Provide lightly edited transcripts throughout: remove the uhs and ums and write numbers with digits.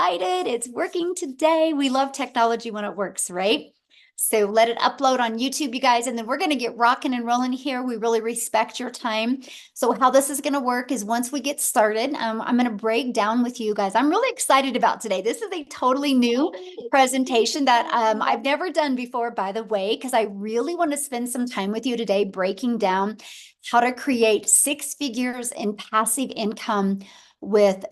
excited. It's working today. We love technology when it works, right? So let it upload on YouTube, you guys, and then we're going to get rocking and rolling here. We really respect your time. So how this is going to work is once we get started, I'm going to break down with you guys. I'm really excited about today. This is a totally new presentation that I've never done before, by the way, because I really want to spend some time with you today breaking down how to create 6 figures in passive income with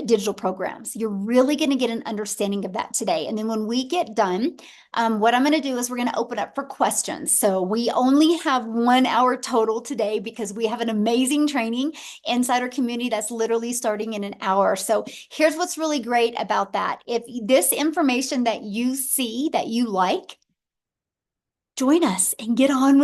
digital programs. You're really going to get an understanding of that today. And then when we get done, what I'm going to do is we're going to open up for questions. So we only have 1 hour total today because we have an amazing training inside our community that's literally starting in an hour. So here's what's really great about that. If this information that you see that you like, join us and get on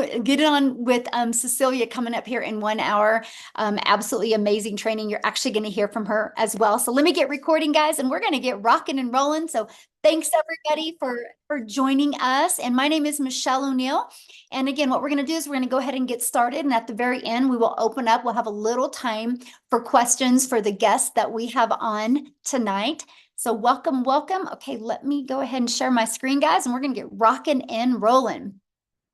with Cecilia coming up here in 1 hour. Absolutely amazing training. You're actually going to hear from her as well. So let me get recording, guys, and we're going to get rocking and rolling. So thanks everybody for joining us. And my name is Michelle O'Neill. And again, what we're going to do is we're going to go ahead and get started. And at the very end, we will open up. We'll have a little time for questions for the guests that we have on tonight. So welcome, welcome. Okay, let me go ahead and share my screen, guys, and we're going to get rocking and rolling.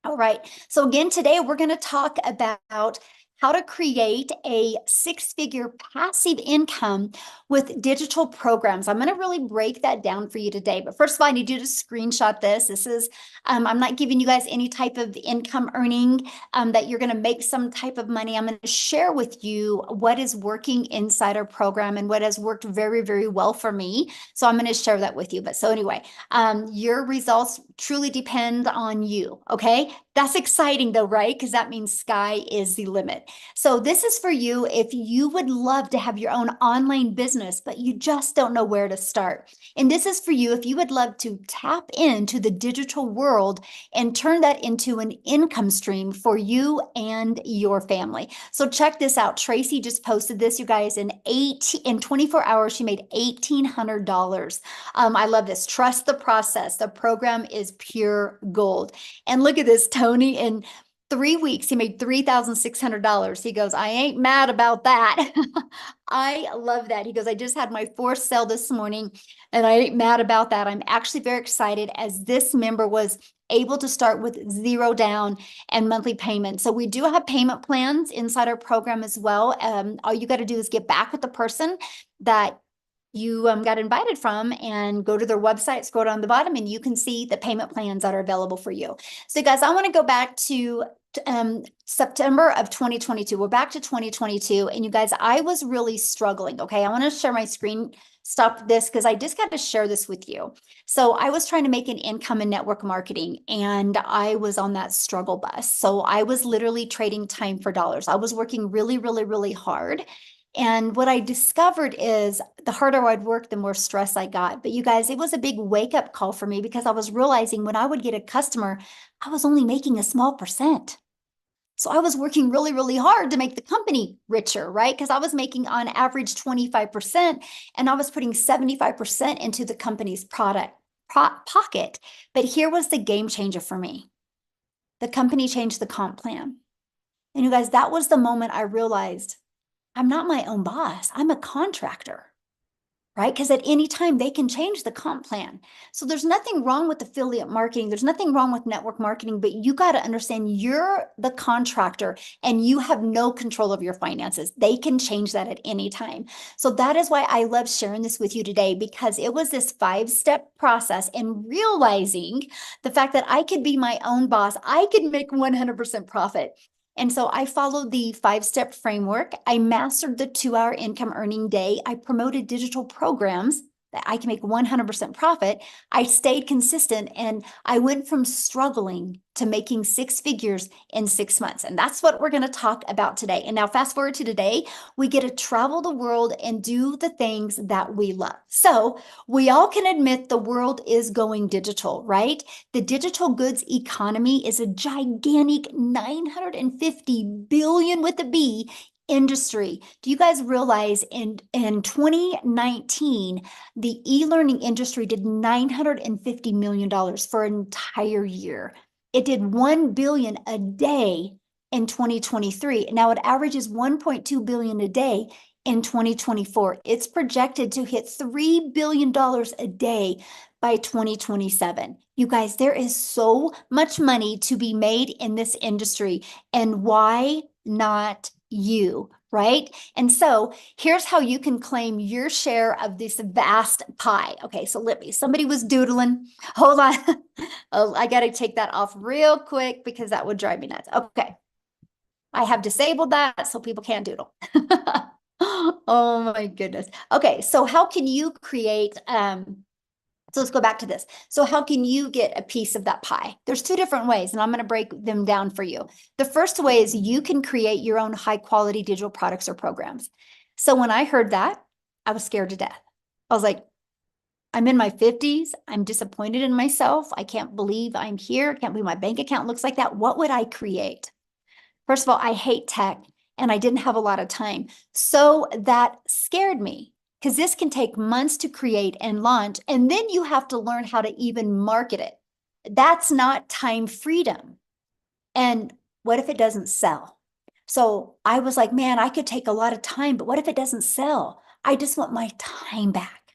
All right. So again, today we're going to talk about how to create a 6-figure passive income with digital programs. I'm going to really break that down for you today. But first of all, I need you to screenshot this. This is, I'm not giving you guys any type of income earning that you're going to make some type of money. I'm going to share with you what is working inside our program and what has worked very, very well for me. So I'm going to share that with you. But so anyway, your results truly depend on you. Okay. That's exciting though, right? Because that means sky is the limit. So this is for you if you would love to have your own online business, but you just don't know where to start. And this is for you if you would love to tap into the digital world and turn that into an income stream for you and your family. So check this out. Tracy just posted this, you guys, in 24 hours, she made $1,800. I love this. Trust the process. The program is pure gold. And look at this, Tony, in 3 weeks, he made $3,600. He goes, I ain't mad about that. I love that. He goes, I just had my 4th sale this morning and I ain't mad about that. I'm actually very excited as this member was able to start with 0 down and monthly payment. So we do have payment plans inside our program as well. All you got to do is get back with the person that you got invited from and go to their website, scroll down the bottom, and you can see the payment plans that are available for you. So guys, I want to go back to September of 2022. We're back to 2022. And you guys, I was really struggling. Okay. I want to share my screen. Stop this because I just got to share this with you. So I was trying to make an income in network marketing and I was on that struggle bus. So I was literally trading time for dollars. I was working really, really, really hard. And what I discovered is the harder I'd work, the more stress I got. But you guys, it was a big wake-up call for me because I was realizing when I would get a customer, I was only making a small percent. So I was working really, really hard to make the company richer, right? Because I was making on average 25% and I was putting 75% into the company's pocket. But here was the game changer for me. The company changed the comp plan. And you guys, that was the moment I realized I'm not my own boss. I'm a contractor, right? Because at any time they can change the comp plan. So there's nothing wrong with affiliate marketing. There's nothing wrong with network marketing, but you got to understand you're the contractor and you have no control of your finances. They can change that at any time. So that is why I love sharing this with you today, because it was this 5-step process and realizing the fact that I could be my own boss. I could make 100% profit. And so I followed the 5-step framework. I mastered the 2-hour income earning day. I promoted digital programs that I can make 100% profit. I stayed consistent and I went from struggling to making 6 figures in 6 months. And that's what we're going to talk about today. And now fast forward to today, we get to travel the world and do the things that we love. So we all can admit the world is going digital, right? The digital goods economy is a gigantic 950 billion with a B industry. Do you guys realize in 2019, the e-learning industry did $950 million for an entire year. It did 1 billion a day in 2023. Now it averages 1.2 billion a day in 2024. It's projected to hit $3 billion a day by 2027. You guys, there is so much money to be made in this industry. And why not you? Right? And so here's how you can claim your share of this vast pie. Okay, so somebody was doodling. Hold on. Oh, I got to take that off real quick because that would drive me nuts. Okay. I have disabled that so people can't doodle. Oh my goodness. Okay, so how can you create so let's go back to this. So how can you get a piece of that pie? There's two different ways, and I'm going to break them down for you. The first way is you can create your own high quality digital products or programs. So when I heard that, I was scared to death. I was like, I'm in my 50s. I'm disappointed in myself. I can't believe I'm here. I can't believe my bank account looks like that. What would I create? First of all, I hate tech and I didn't have a lot of time. So that scared me because this can take months to create and launch. And then you have to learn how to even market it. That's not time freedom. And what if it doesn't sell? So I was like, man, I could take a lot of time, but what if it doesn't sell? I just want my time back.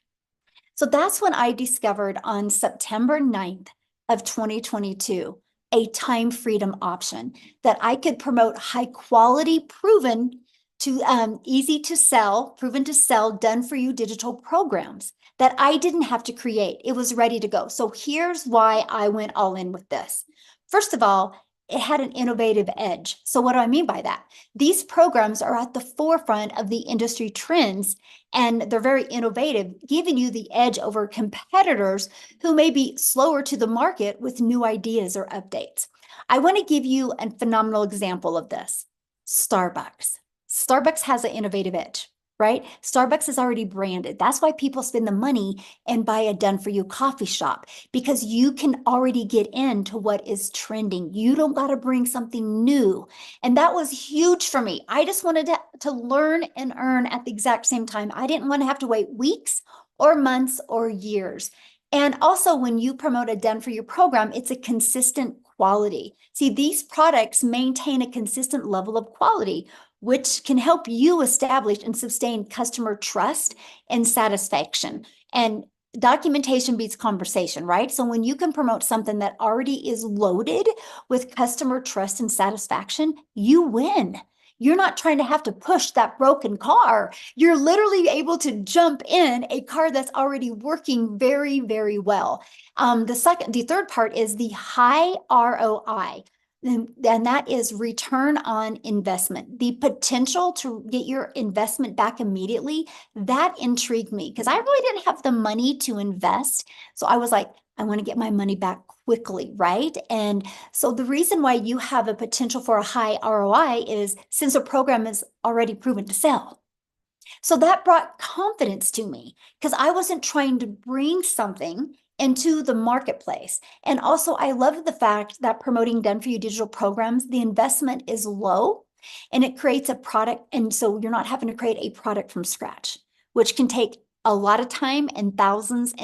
So that's when I discovered on September 9th of 2022, a time freedom option that I could promote high quality, proven to easy to sell, proven to sell, done for you digital programs that I didn't have to create. It was ready to go. So here's why I went all in with this. First of all, it had an innovative edge. So what do I mean by that? These programs are at the forefront of the industry trends, and they're very innovative, giving you the edge over competitors who may be slower to the market with new ideas or updates. I want to give you a phenomenal example of this. Starbucks. Starbucks has an innovative edge, right? Starbucks is already branded. That's why people spend the money and buy a done for you coffee shop, because you can already get into what is trending. You don't got to bring something new. And that was huge for me. I just wanted to learn and earn at the exact same time. I didn't want to have to wait weeks or months or years. And also, when you promote a done for you program, it's a consistent quality. See, these products maintain a consistent level of quality, which can help you establish and sustain customer trust and satisfaction. And documentation beats conversation, right? So when you can promote something that already is loaded with customer trust and satisfaction, you win. You're not trying to have to push that broken car. You're literally able to jump in a car that's already working very, very well. The third part is the high ROI. And that is return on investment. The potential to get your investment back immediately, that intrigued me because I really didn't have the money to invest. So I was like, I want to get my money back quickly, right? And so the reason why you have a potential for a high ROI is since a program is already proven to sell. So that brought confidence to me because I wasn't trying to bring something into the marketplace. And also, I love the fact that promoting done for you digital programs, the investment is low and it creates a product. And so you're not having to create a product from scratch, which can take a lot of time and thousands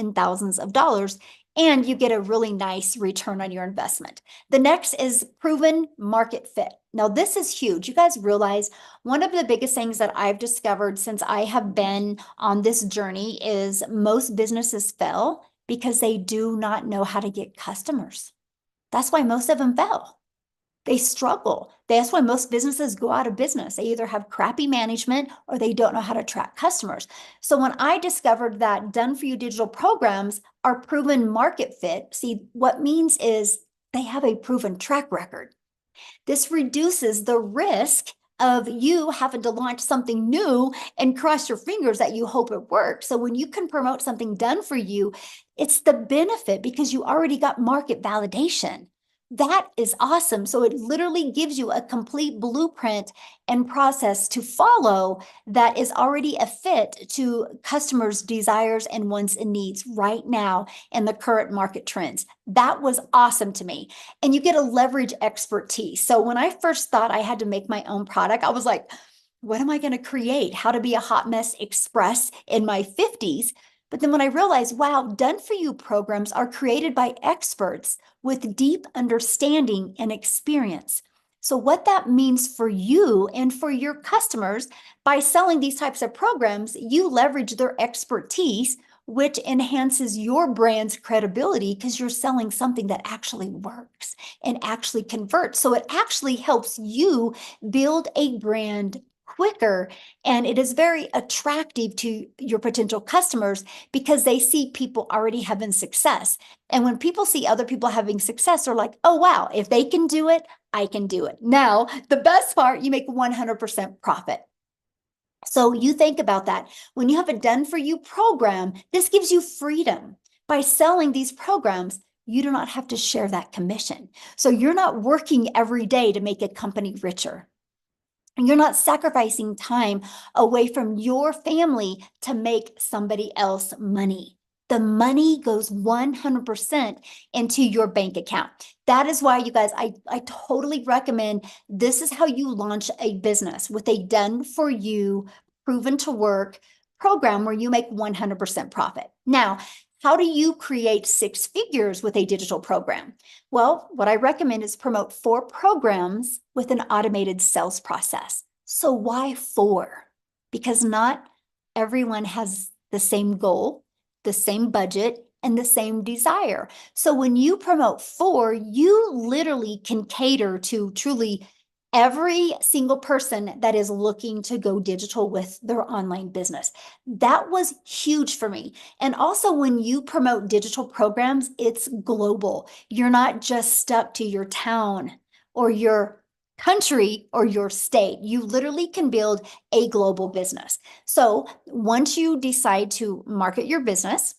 of dollars. And you get a really nice return on your investment. The next is proven market fit. Now, this is huge. You guys realize one of the biggest things that I've discovered since I have been on this journey is most businesses fail because they do not know how to get customers. That's why most of them fail. They struggle. That's why most businesses go out of business. They either have crappy management or they don't know how to attract customers. So when I discovered that done for you digital programs are proven market fit, see, what means is they have a proven track record. This reduces the risk of you having to launch something new and cross your fingers that you hope it works. So when you can promote something done for you, it's the benefit because you already got market validation. That is awesome. So it literally gives you a complete blueprint and process to follow that is already a fit to customers' desires and wants and needs right now in the current market trends. That was awesome to me. And you get a leverage expertise. So when I first thought I had to make my own product, I was like, what am I going to create? How to be a hot mess express in my 50s. But then when I realized, wow, done for you programs are created by experts with deep understanding and experience. So what that means for you and for your customers, by selling these types of programs, you leverage their expertise, which enhances your brand's credibility because you're selling something that actually works and actually converts. So it actually helps you build a brand quicker, and it is very attractive to your potential customers because they see people already having success. And when people see other people having success, they're like, oh, wow, if they can do it, I can do it. Now, the best part, you make 100% profit. So you think about that. When you have a done for you program, this gives you freedom. By selling these programs, you do not have to share that commission. So you're not working every day to make a company richer. And you're not sacrificing time away from your family to make somebody else money. The money goes 100% into your bank account. That is why, you guys, I totally recommend this is how you launch a business with a done for you, proven to work program where you make 100% profit. Now, how do you create six figures with a digital program? Well, what I recommend is promote 4 programs with an automated sales process. So why 4? Because not everyone has the same goal, the same budget, and the same desire. So when you promote 4, you literally can cater to truly every single person that is looking to go digital with their online business. That was huge for me. And also, when you promote digital programs, it's global. You're not just stuck to your town or your country or your state. You literally can build a global business. So once you decide to market your business,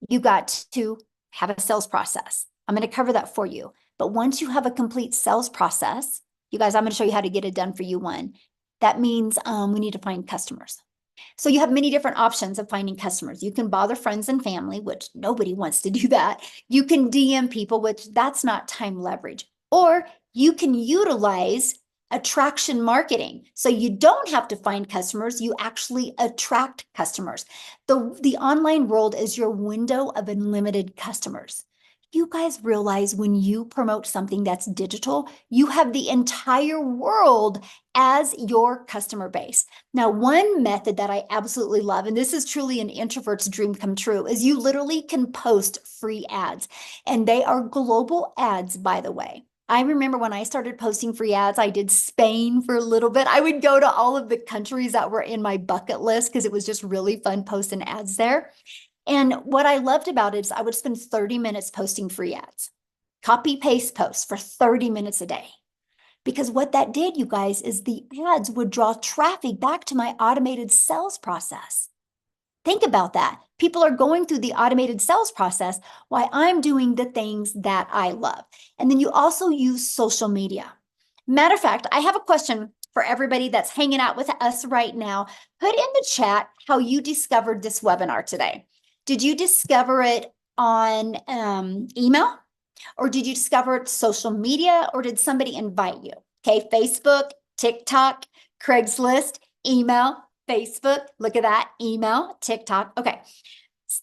you got to have a sales process. I'm going to cover that for you. But once you have a complete sales process, you guys, I'm going to show you how to get it done for you one. That means we need to find customers. So you have many different options of finding customers. You can bother friends and family, which nobody wants to do that. You can DM people, which that's not time leverage. Or you can utilize attraction marketing. So you don't have to find customers, you actually attract customers. The online world is your window of unlimited customers. You guys realize when you promote something that's digital, you have the entire world as your customer base. Now, one method that I absolutely love, and this is truly an introvert's dream come true, is you literally can post free ads. And they are global ads, by the way. I remember when I started posting free ads, I did Spain for a little bit. I would go to all of the countries that were in my bucket list because it was just really fun posting ads there. And what I loved about it is I would spend 30 minutes posting free ads, copy paste posts for 30 minutes a day. Because what that did, you guys, is the ads would draw traffic back to my automated sales process. Think about that. People are going through the automated sales process while I'm doing the things that I love. And then you also use social media. Matter of fact, I have a question for everybody that's hanging out with us right now. Put in the chat how you discovered this webinar today. Did you discover it on email? Or did you discover it social media? Or did somebody invite you? Okay, Facebook, TikTok, Craigslist, email, Facebook, look at that, email, TikTok. Okay,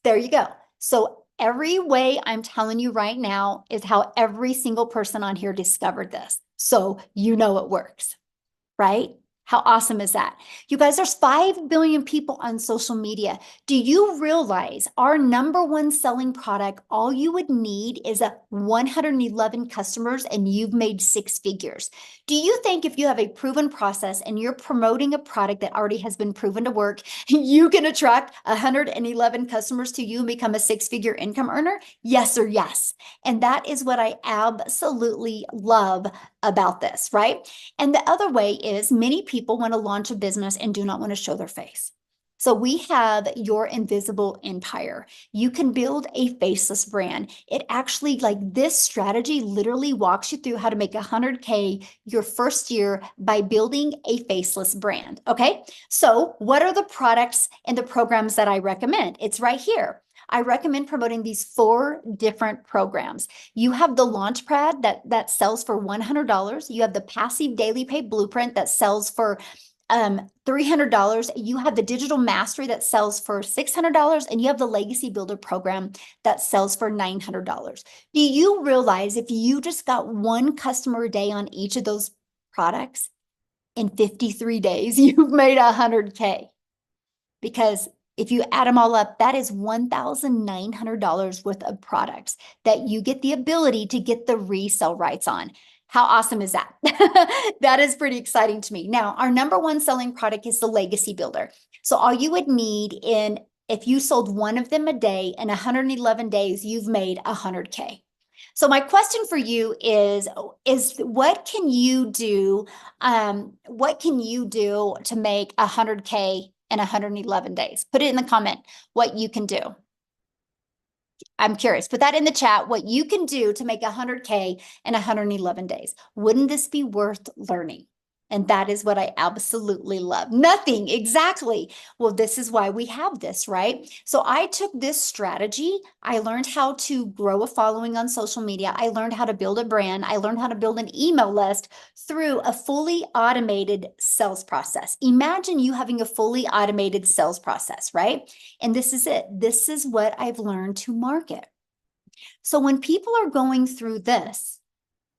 there you go. So every way I'm telling you right now is how every single person on here discovered this. So you know it works, right? How awesome is that? You guys, there's 5 billion people on social media. Do you realize our #1 selling product, all you would need is 111 customers and you've made 6 figures. Do you think if you have a proven process and you're promoting a product that already has been proven to work, you can attract 111 customers to you and become a 6-figure income earner? Yes or yes. And that is what I absolutely love about this, right? And the other way is many people want to launch a business and do not want to show their face. So we have your invisible empire. You can build a faceless brand. It actually, like this strategy literally walks you through how to make 100K your first year by building a faceless brand. Okay. So what are the products and the programs that I recommend? It's right here. I recommend promoting these 4 different programs. You have the Launchpad that sells for $100. You have the Passive Daily Pay Blueprint that sells for $300, you have the digital mastery that sells for $600, and you have the legacy builder program that sells for $900. Do you realize if you just got one customer a day on each of those products, in 53 days, you've made 100K? Because if you add them all up, that is $1,900 worth of products that you get the ability to get the resale rights on. How awesome is that? That is pretty exciting to me. Now, our number one selling product is the Legacy Builder. So all you would need if you sold one of them a day in 111 days, you've made 100K. So my question for you is what can you do? What can you do to make 100K in 111 days? Put it in the comment what you can do. I'm curious. Put that in the chat, what you can do to make 100K in 111 days. Wouldn't this be worth learning? And that is what I absolutely love. Nothing, exactly. Well, this is why we have this, right? So I took this strategy. I learned how to grow a following on social media. I learned how to build a brand. I learned how to build an email list through a fully automated sales process. Imagine you having a fully automated sales process, right? And this is it. This is what I've learned to market. So when people are going through this,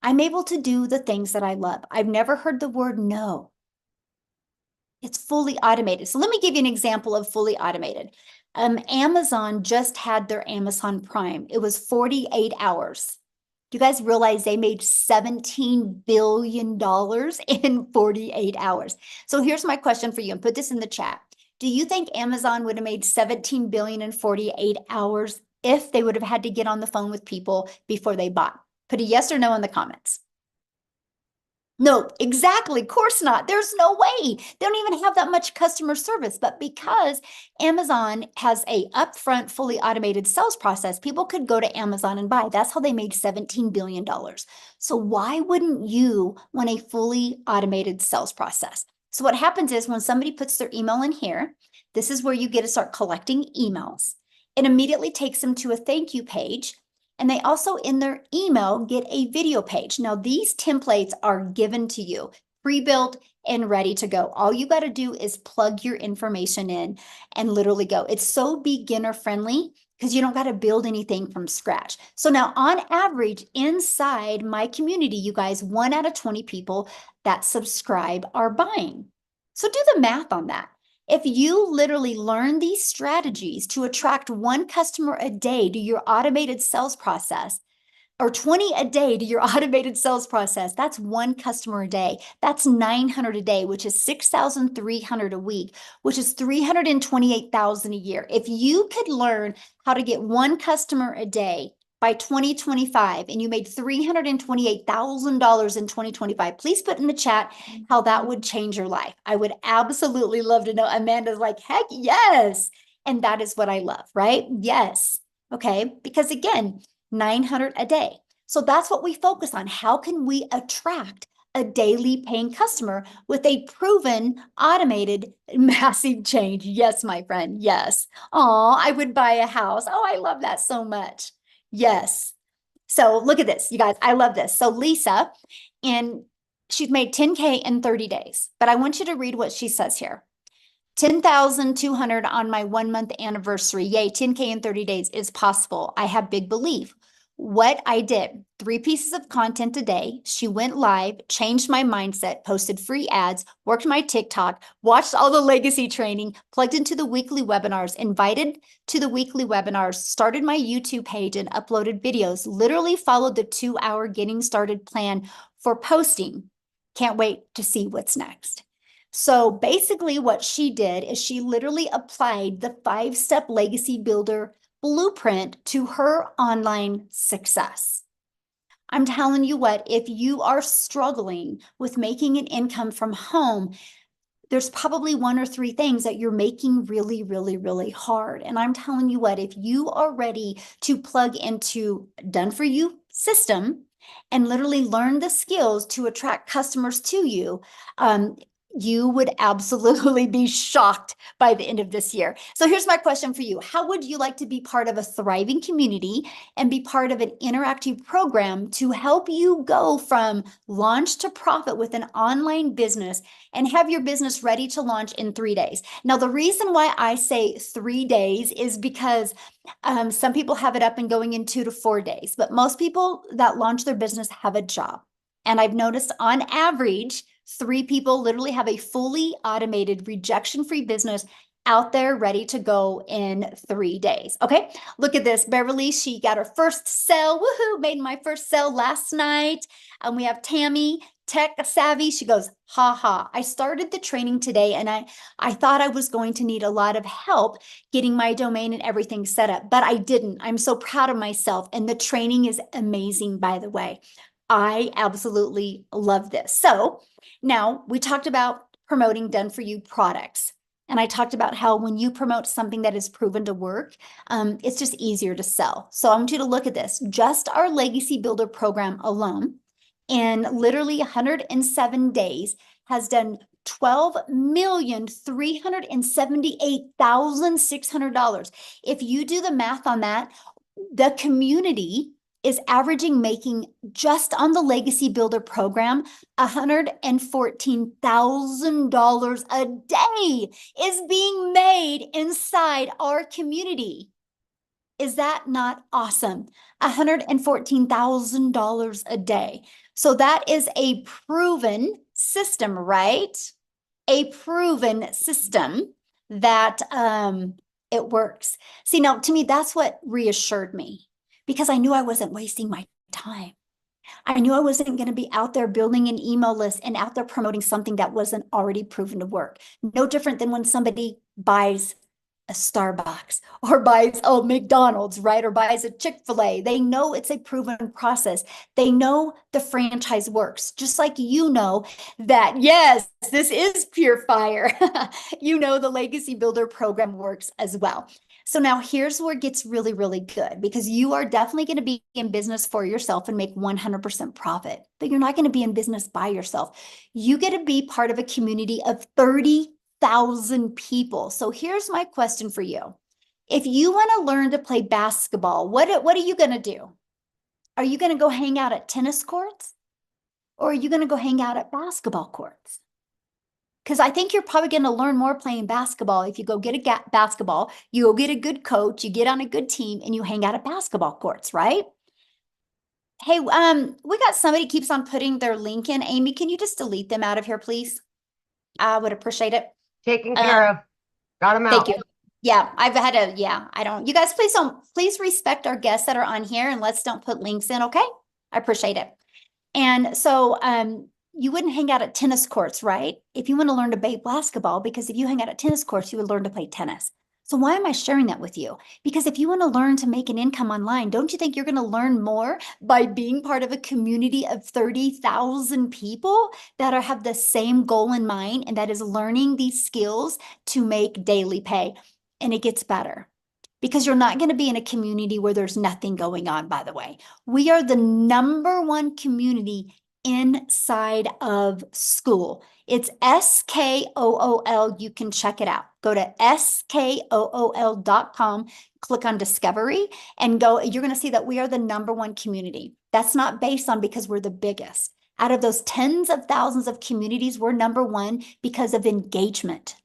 I'm able to do the things that I love. I've never heard the word no. It's fully automated. So let me give you an example of fully automated. Amazon just had their Amazon Prime. It was 48 hours. Do you guys realize they made $17 billion in 48 hours? So here's my question for you, and put this in the chat. Do you think Amazon would have made $17 billion in 48 hours if they would have had to get on the phone with people before they bought? Put a yes or no in the comments. No, exactly. Of course not. There's no way. They don't even have that much customer service. But because Amazon has a upfront, fully automated sales process, people could go to Amazon and buy. That's how they made $17 billion. So why wouldn't you want a fully automated sales process? So what happens is when somebody puts their email in here, this is where you get to start collecting emails. It immediately takes them to a thank you page. And they also in their email get a video page. Now these templates are given to you, pre-built and ready to go. All you got to do is plug your information in and literally go. It's so beginner friendly because you don't got to build anything from scratch. So now on average inside my community, you guys, 1 out of 20 people that subscribe are buying. So do the math on that. If you literally learn these strategies to attract one customer a day to your automated sales process, or 20 a day to your automated sales process, that's one customer a day. That's 900 a day, which is 6,300 a week, which is 328,000 a year. If you could learn how to get one customer a day by 2025 and you made $328,000 in 2025, please put in the chat how that would change your life. I would absolutely love to know. Amanda's like, heck yes. And that is what I love, right? Yes. Okay. Because again, 900 a day. So that's what we focus on. How can we attract a daily paying customer with a proven automated massive change? Yes, my friend. Yes. Oh, I would buy a house. Oh, I love that so much. Yes. So look at this, you guys. I love this. So Lisa, and she's made 10K in 30 days, but I want you to read what she says here. 10,200 on my 1 month anniversary. Yay, 10K in 30 days is possible. I have big belief. What I did, 3 pieces of content a day. She went live, changed my mindset, posted free ads, worked my TikTok, watched all the legacy training, plugged into the weekly webinars, invited to the weekly webinars, started my YouTube page and uploaded videos, literally followed the 2-hour getting started plan for posting. Can't wait to see what's next. So basically what she did is she literally applied the 5-step legacy builder blueprint to her online success. I'm telling you what, if you are struggling with making an income from home, there's probably 1 or 3 things that you're making really, really, really hard. And I'm telling you what, if you are ready to plug into done for you system and literally learn the skills to attract customers to you, You would absolutely be shocked by the end of this year. So here's my question for you. How would you like to be part of a thriving community and be part of an interactive program to help you go from launch to profit with an online business and have your business ready to launch in 3 days? Now, the reason why I say 3 days is because some people have it up and going in 2 to 4 days, but most people that launch their business have a job. And I've noticed on average, 3 people literally have a fully automated rejection-free business out there ready to go in 3 days. Okay, look at this. Beverly, she got her first sale. Woohoo, made my first sale last night. And we have Tammy, tech savvy. She goes, ha ha. I started the training today and I thought I was going to need a lot of help getting my domain and everything set up, but I didn't. I'm so proud of myself. And the training is amazing, by the way. I absolutely love this. So now we talked about promoting done for you products. And I talked about how when you promote something that is proven to work, it's just easier to sell. So I want you to look at this. Just our Legacy Builder program alone, in literally 107 days, has done $12,378,600. If you do the math on that, the community is averaging making just on the Legacy Builder program $114,000 a day is being made inside our community. Is that not awesome? $114,000 a day. So that is a proven system, right? A proven system that it works. See, now to me, that's what reassured me because I knew I wasn't wasting my time. I knew I wasn't going to be out there building an email list and out there promoting something that wasn't already proven to work. No different than when somebody buys a Starbucks or buys a McDonald's, right? Or buys a Chick-fil-A. They know it's a proven process. They know the franchise works, just like you know that, yes, this is pure fire. You know the Legacy Builder program works as well. So now here's where it gets really, really good because you are definitely going to be in business for yourself and make 100% profit, but you're not going to be in business by yourself. You get to be part of a community of 30,000 people. So here's my question for you. If you want to learn to play basketball, what are you going to do? Are you going to go hang out at tennis courts or are you going to go hang out at basketball courts? Because I think you're probably going to learn more playing basketball if you go get a basketball, you go get a good coach, you get on a good team, and you hang out at basketball courts, right? Hey, we got somebody keeps on putting their link in. Amie, can you just delete them out of here, please? I would appreciate it. Taken care of. Got them out. Thank you. Yeah, I've had a, yeah, I don't, you guys, please respect our guests that are on here and let's don't put links in, okay? I appreciate it. And so, you wouldn't hang out at tennis courts, right? If you want to learn to play basketball, because if you hang out at tennis courts, you would learn to play tennis. So why am I sharing that with you? Because if you want to learn to make an income online, don't you think you're going to learn more by being part of a community of 30,000 people that have the same goal in mind, and that is learning these skills to make daily pay? And it gets better because you're not going to be in a community where there's nothing going on, by the way. We are the #1 community inside of school. It's SKOOL. You can check it out. Go to SKOOL.com, click on Discovery, and go. You're going to see that we are the #1 community. That's not based on because we're the biggest. Out of those tens of thousands of communities, we're #1 because of engagement.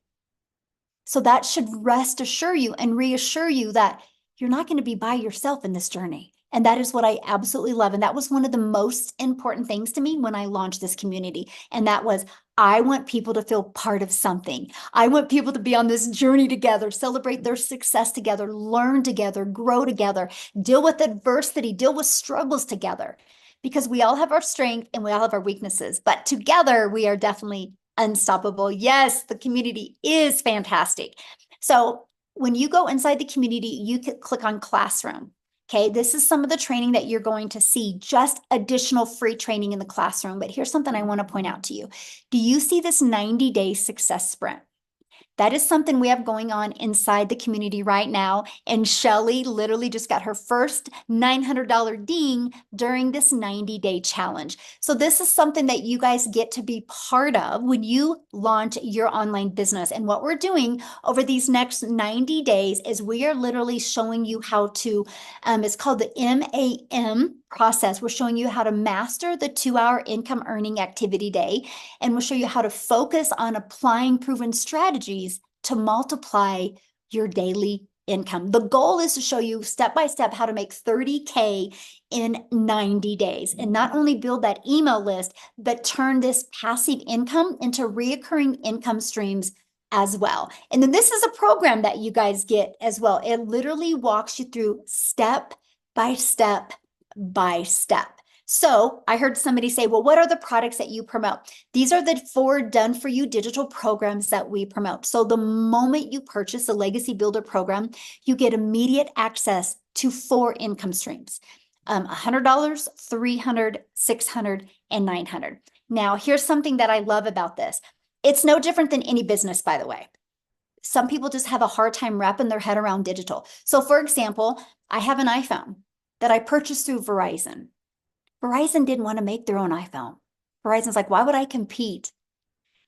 So that should rest assure you and reassure you that you're not going to be by yourself in this journey. And that is what I absolutely love. And that was one of the most important things to me when I launched this community. And that was, I want people to feel part of something. I want people to be on this journey together, celebrate their success together, learn together, grow together, deal with adversity, deal with struggles together. Because we all have our strength and we all have our weaknesses, but together we are definitely unstoppable. Yes, the community is fantastic. So when you go inside the community, you can click on Classroom. Okay, this is some of the training that you're going to see, just additional free training in the classroom. But here's something I want to point out to you. Do you see this 90-day success sprint? That is something we have going on inside the community right now. And Shelly literally just got her first $900 ding during this 90-day challenge. So this is something that you guys get to be part of when you launch your online business. And what we're doing over these next 90 days is we are literally showing you how to, it's called the MAM process. We're showing you how to master the 2-hour income earning activity day. And we'll show you how to focus on applying proven strategies to multiply your daily income. The goal is to show you step by step how to make 30K in 90 days and not only build that email list, but turn this passive income into reoccurring income streams as well. And then this is a program that you guys get as well. It literally walks you through step by step by step. So I heard somebody say, well, what are the products that you promote? These are the 4 done-for-you digital programs that we promote. So the moment you purchase a Legacy Builder program, you get immediate access to 4 income streams, $100, $300, $600, and $900. Now, here's something that I love about this. It's no different than any business, by the way. Some people just have a hard time wrapping their head around digital. So for example, I have an iPhone that I purchased through Verizon. Verizon didn't want to make their own iPhone. Verizon's like, why would I compete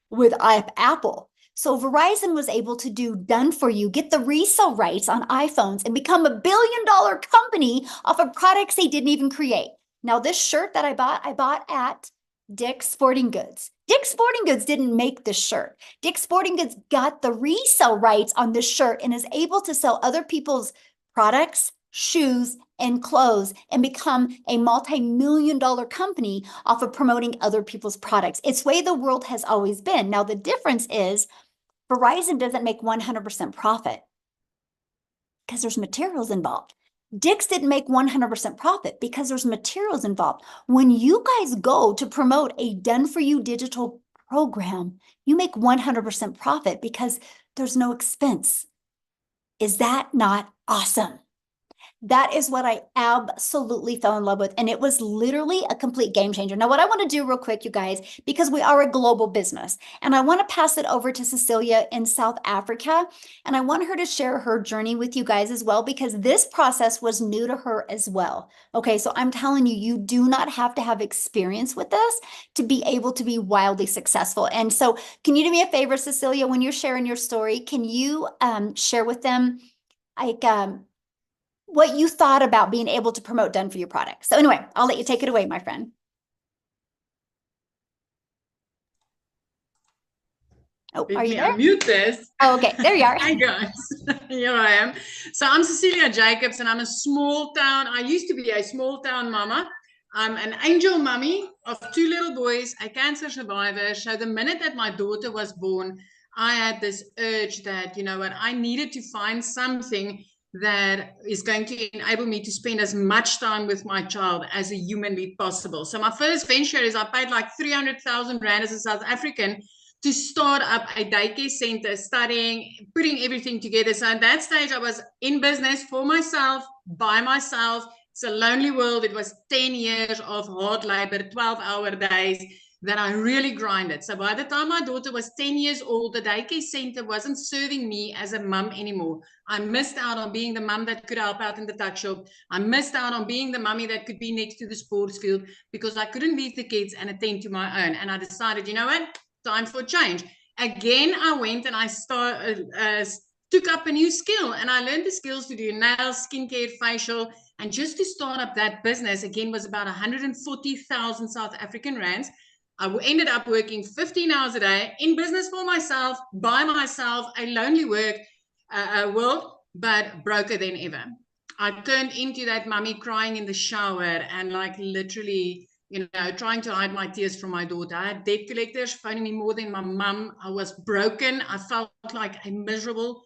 with Apple? So Verizon was able to do done for you, get the resale rights on iPhones and become a billion-dollar company off of products they didn't even create. Now, this shirt that I bought at Dick's Sporting Goods. Dick's Sporting Goods didn't make this shirt. Dick's Sporting Goods got the resale rights on this shirt and is able to sell other people's products, shoes, and clothes and become a multi-million-dollar company off of promoting other people's products. It's the way the world has always been. Now, the difference is Verizon doesn't make 100% profit because there's materials involved. Dick's didn't make 100% profit because there's materials involved. When you guys go to promote a done-for-you digital program, you make 100% profit because there's no expense. Is that not awesome? That is what I absolutely fell in love with. And it was literally a complete game changer. Now, what I want to do real quick, you guys, because we are a global business, and I want to pass it over to Cecilia in South Africa. And I want her to share her journey with you guys as well, because this process was new to her as well. Okay, so I'm telling you, you do not have to have experience with this to be able to be wildly successful. And so can you do me a favor, Cecilia, when you're sharing your story, can you share with them like what you thought about being able to promote done for your product? So anyway, I'll let you take it away, my friend. Oh, Let are you me there? unmute this. Oh, okay, there you are. Hi guys, here I am. So I'm Cecilia Jacobs and I'm a small town, I used to be a small town mama. I'm an angel mummy of 2 little boys, a cancer survivor. So the minute that my daughter was born, I had this urge that, you know what, I needed to find something that is going to enable me to spend as much time with my child as a humanly possible. So my first venture is I paid like 300,000 Rand as a South African to start up a daycare center, studying, putting everything together. So at that stage, I was in business for myself, by myself. It's a lonely world. It was 10 years of hard labor, 12-hour days that I really grinded. So by the time my daughter was 10 years old, the daycare center wasn't serving me as a mum anymore. I missed out on being the mum that could help out in the tuck shop. I missed out on being the mummy that could be next to the sports field because I couldn't leave the kids and attend to my own. And I decided, you know what? Time for change. Again, I went and I took up a new skill and I learned the skills to do nails, skincare, facial, and just to start up that business again was about 140,000 South African rands. I ended up working 15 hours a day in business for myself, by myself, a lonely world, but broker than ever. I turned into that mummy crying in the shower and like literally, you know, trying to hide my tears from my daughter. I had debt collectors phoning me more than my mum. I was broken. I felt like a miserable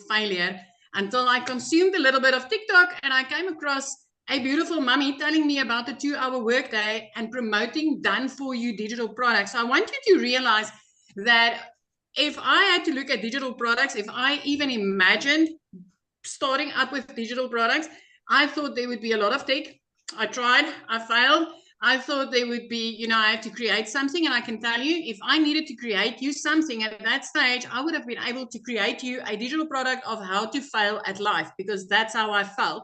failure until I consumed a little bit of TikTok and I came across a beautiful mummy telling me about the 2-hour workday and promoting done for you digital products. So I want you to realize that if I had to look at digital products, if I even imagined starting up with digital products, I thought there would be a lot of tech. I tried, I failed. I thought there would be, you know, I had to create something. And I can tell you, if I needed to create you something at that stage, I would have been able to create you a digital product of how to fail at life, because that's how I felt.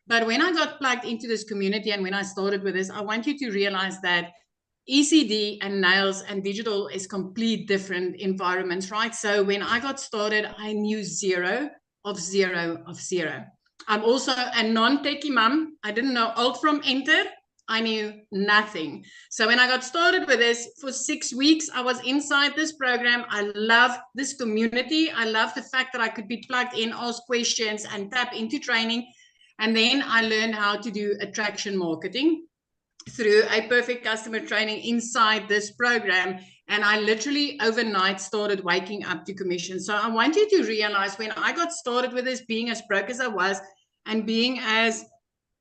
But when I got plugged into this community and when I started with this, I want you to realize that ECD and nails and digital is complete different environments, right? So when I got started, I knew zero of zero of zero. I'm also a non-techie mom. I didn't know alt from enter. I knew nothing. So when I got started with this, for 6 weeks, I was inside this program. I love this community. I love the fact that I could be plugged in, ask questions, and tap into training. And then I learned how to do attraction marketing through a perfect customer training inside this program. And I literally overnight started waking up to commission. So I want you to realize, when I got started with this, being as broke as I was, and being as,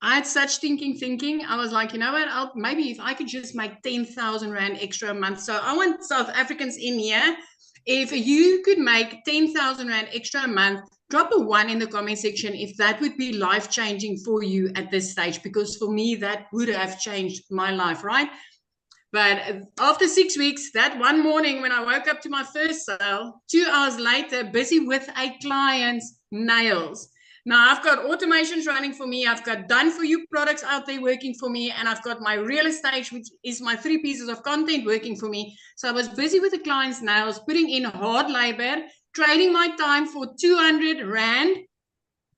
I had such thinking, I was like, you know what, maybe if I could just make 10,000 Rand extra a month. So I want South Africans in here. If you could make 10,000 Rand extra a month, drop a 1 in the comment section if that would be life-changing for you at this stage, because for me, that would have changed my life, right? But after 6 weeks, that one morning when I woke up to my first sale, 2 hours later, busy with a client's nails. Now I've got automations running for me. I've got done for you products out there working for me. And I've got my real estate, which is my 3 pieces of content working for me. So I was busy with the client's nails, putting in hard labor, trading my time for 200 Rand.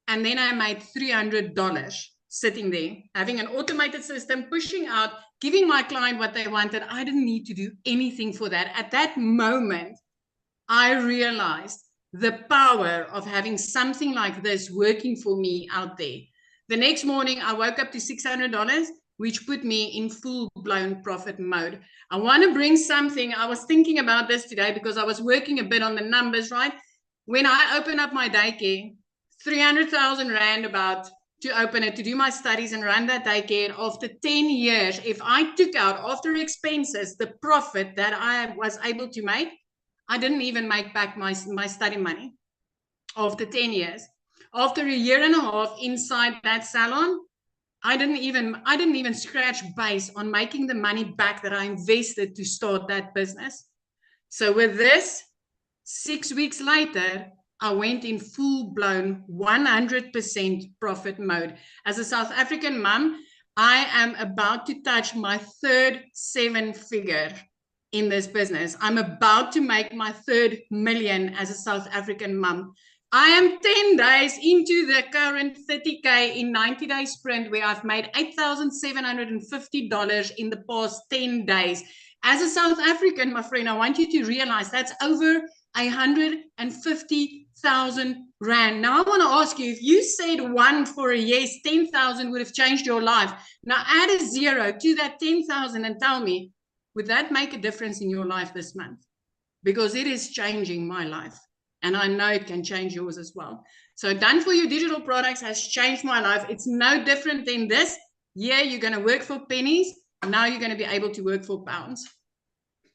And then I made $300 sitting there, having an automated system, pushing out, giving my client what they wanted. I didn't need to do anything for that. At that moment, I realized the power of having something like this working for me out there. The next morning, I woke up to $600, which put me in full-blown profit mode. I want to bring something. I was thinking about this today because I was working a bit on the numbers, right? When I open up my daycare, 300,000 Rand about to open it, to do my studies and run that daycare. After 10 years, if I took out after expenses the profit that I was able to make, I didn't even make back my study money after 10 years. After a year and a half inside that salon, I didn't even scratch base on making the money back that I invested to start that business. So with this, 6 weeks later, I went in full-blown 100% profit mode. As a South African mom, I am about to touch my third 7-figure in this business. I'm about to make my third million as a South African mom. I am 10 days into the current 30K in 90-day sprint, where I've made $8,750 in the past 10 days. As a South African, my friend, I want you to realize that's over 150,000 Rand. Now I want to ask you, if you said 1 for a yes, 10,000 would have changed your life. Now add a 0 to that 10,000 and tell me, would that make a difference in your life this month? Because it is changing my life. And I know it can change yours as well. So done for you digital products has changed my life. It's no different than this. Yeah, you're going to work for pennies. Now you're going to be able to work for pounds.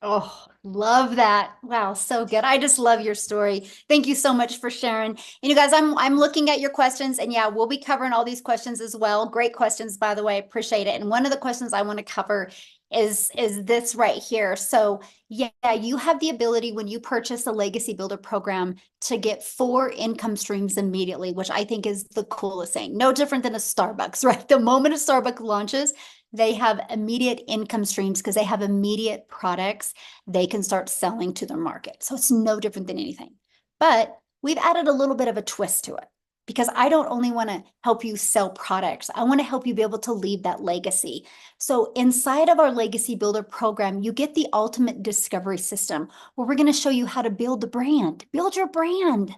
Oh, love that. Wow, so good. I just love your story. Thank you so much for sharing. And you guys, I'm looking at your questions, and yeah, we'll be covering all these questions as well. Great questions, by the way. Appreciate it. And one of the questions I want to cover is this right here. So yeah, you have the ability when you purchase a Legacy Builder program to get 4 income streams immediately, which I think is the coolest thing. No different than a Starbucks, right? The moment a Starbucks launches, they have immediate income streams because they have immediate products they can start selling to their market. So it's no different than anything. But we've added a little bit of a twist to it, because I don't only want to help you sell products. I want to help you be able to leave that legacy. So inside of our Legacy Builder program, you get the ultimate discovery system, where we're going to show you how to build the brand, build your brand.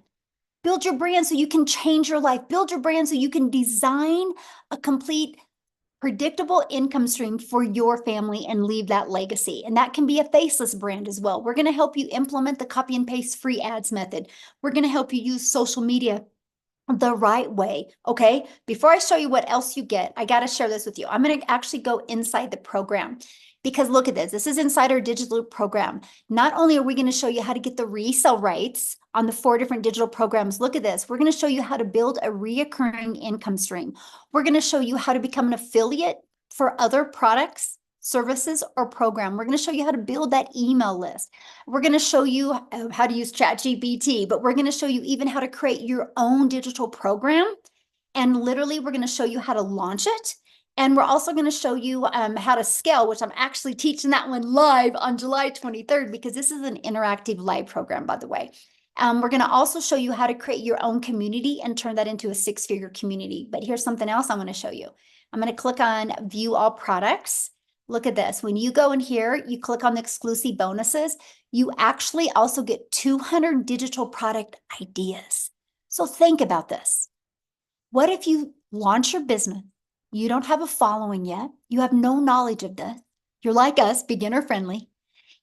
Build your brand so you can change your life. Build your brand so you can design a complete predictable income stream for your family and leave that legacy. And that can be a faceless brand as well. We're going to help you implement the copy and paste free ads method. We're going to help you use social media the right way. Okay. Before I show you what else you get, I got to share this with you. I'm going to actually go inside the program, because look at this. This is inside our digital program. Not only are we going to show you how to get the resale rights on the 4 different digital programs, look at this. We're going to show you how to build a reoccurring income stream. We're going to show you how to become an affiliate for other products services, or program. We're going to show you how to build that email list. We're going to show you how to use ChatGPT, but we're going to show you even how to create your own digital program. And literally, we're going to show you how to launch it. And we're also going to show you how to scale, which I'm actually teaching that one live on July 23rd, because this is an interactive live program, by the way. We're going to also show you how to create your own community and turn that into a 6-figure community. But here's something else I'm going to show you. I'm going to click on View All Products. Look at this. When you go in here, you click on the exclusive bonuses, you actually also get 200 digital product ideas. So think about this. What if you launch your business? You don't have a following yet. You have no knowledge of this. You're like us, beginner friendly.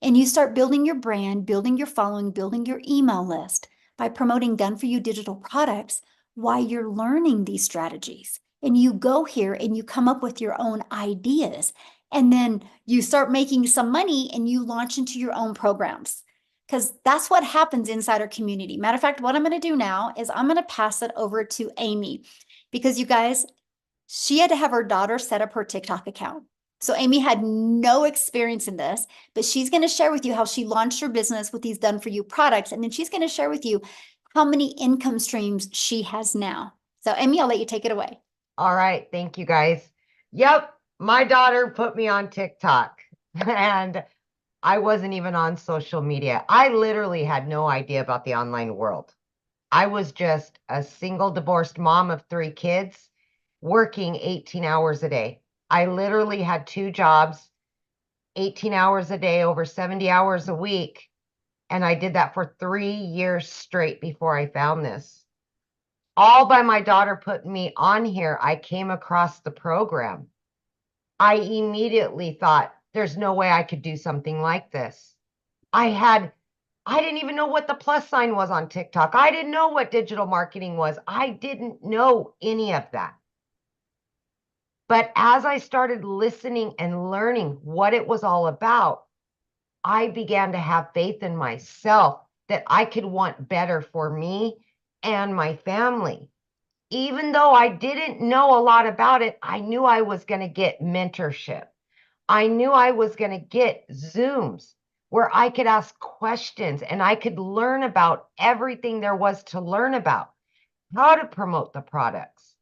And you start building your brand, building your following, building your email list by promoting done-for-you digital products while you're learning these strategies. And you go here and you come up with your own ideas. And then you start making some money and you launch into your own programs. Because that's what happens inside our community. Matter of fact, what I'm going to do now is I'm going to pass it over to Amie. Because you guys, she had to have her daughter set up her TikTok account. So Amie had no experience in this, but she's going to share with you how she launched her business with these done-for-you products. And then she's going to share with you how many income streams she has now. So Amie, I'll let you take it away. All right. Thank you, guys. Yep. My daughter put me on TikTok and I wasn't even on social media. I literally had no idea about the online world. I was just a single divorced mom of 3 kids working 18 hours a day. I literally had 2 jobs, 18 hours a day, over 70 hours a week. And I did that for 3 years straight before I found this. All by my daughter putting me on here, I came across the program. I immediately thought, there's no way I could do something like this. I didn't even know what the plus sign was on TikTok. I didn't know what digital marketing was. I didn't know any of that. But as I started listening and learning what it was all about, I began to have faith in myself that I could want better for me and my family. Even though I didn't know a lot about it, I knew I was going to get mentorship. I knew I was going to get Zooms where I could ask questions and I could learn about everything there was to learn about. How to promote the products,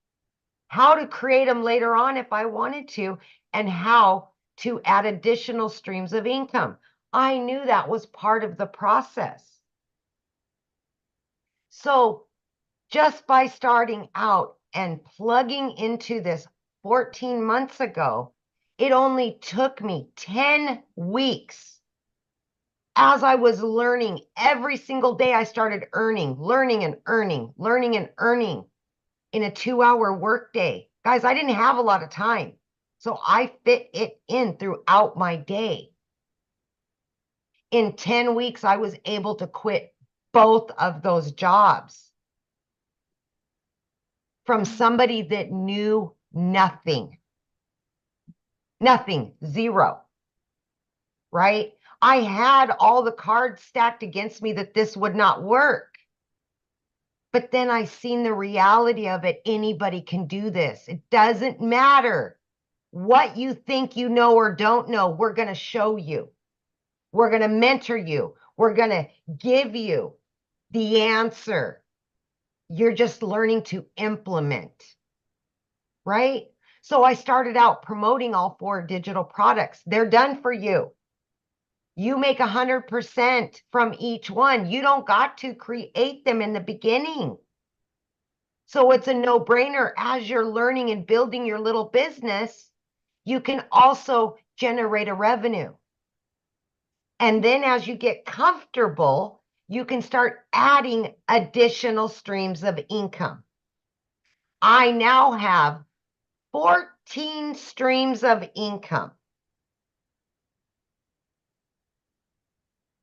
how to create them later on if I wanted to, and how to add additional streams of income. I knew that was part of the process. So just by starting out and plugging into this 14 months ago, it only took me 10 weeks. As I was learning every single day, I started learning and earning in a 2-hour workday. Guys, I didn't have a lot of time, so I fit it in throughout my day. In 10 weeks, I was able to quit both of those jobs from somebody that knew nothing, zero, right? I had all the cards stacked against me that this would not work. But then I seen the reality of it. Anybody can do this. It doesn't matter what you think you know or don't know. We're going to show you. We're going to mentor you. We're going to give you the answer. You're just learning to implement, right? So I started out promoting all 4 digital products. They're done for you. You make 100% from each one. You don't got to create them in the beginning. So it's a no-brainer. As you're learning and building your little business, you can also generate a revenue. And then as you get comfortable, you can start adding additional streams of income. I now have 14 streams of income.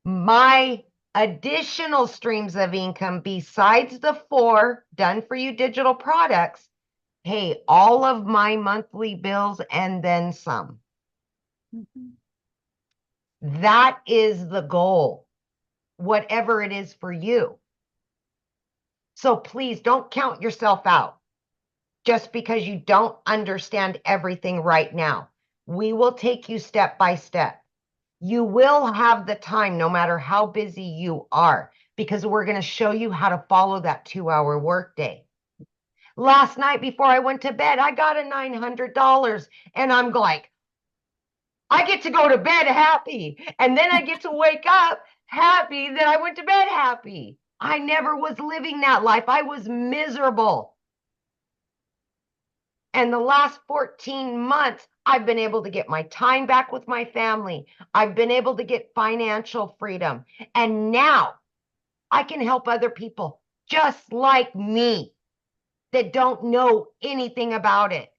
My additional streams of income besides the 4 done-for-you digital products pay all of my monthly bills and then some. That is the goal, whatever it is for you. So please don't count yourself out just because you don't understand everything right now. We will take you step by step. You will have the time no matter how busy you are, because we're going to show you how to follow that 2-hour workday. Last night before I went to bed, I got a $900 and I'm like, I get to go to bed happy. And then I get to wake up happy that I went to bed happy. I never was living that life. I was miserable. And the last 14 months, I've been able to get my time back with my family. I've been able to get financial freedom. And now I can help other people just like me that don't know anything about it.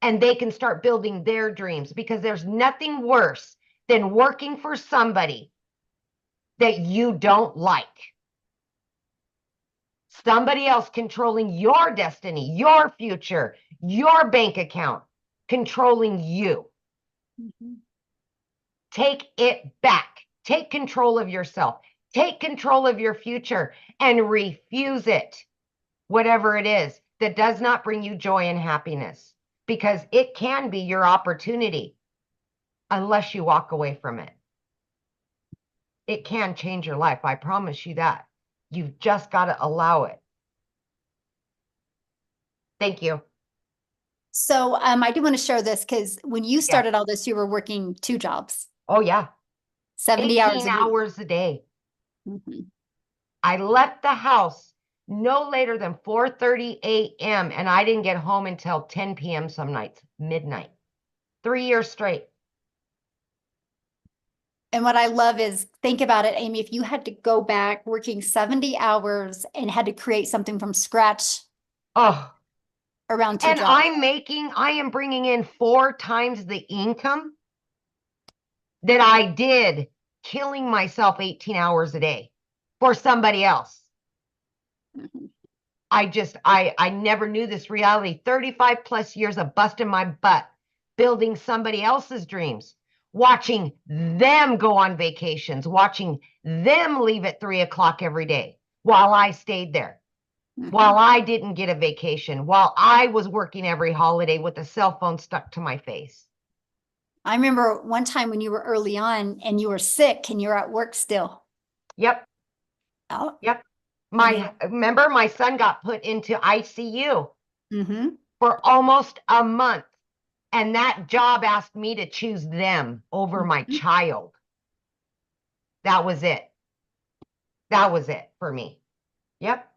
And they can start building their dreams, because there's nothing worse than working for somebody that you don't like. Somebody else controlling your destiny, your future, your bank account, controlling you. Mm-hmm. Take it back. Take control of yourself. Take control of your future and refuse it, whatever it is that does not bring you joy and happiness, because it can be your opportunity unless you walk away from it. It can change your life. I promise you that. You've just got to allow it. Thank you. So I do want to share this, because when you started all this, you were working 2 jobs. Oh, yeah. 70 hours 18 a week. hours a day. Mm-hmm. I left the house no later than 4:30 a.m. and I didn't get home until 10 p.m. some nights, midnight. 3 years straight. And what I love is, think about it, Amie, if you had to go back working 70 hours and had to create something from scratch Oh, around 2 and jobs. I am bringing in 4 times the income that I did killing myself 18 hours a day for somebody else. Mm-hmm. I never knew this reality. 35 plus years of busting my butt, building somebody else's dreams, watching them go on vacations, watching them leave at 3 o'clock every day while I stayed there, Mm-hmm. while I didn't get a vacation, while I was working every holiday with a cell phone stuck to my face. I remember one time when you were early on and you were sick and you were at work still. Yep. Oh. Yep. Remember, my son got put into ICU Mm-hmm. for almost a month. And that job asked me to choose them over my Mm-hmm. child. That was it. That was it for me. Yep.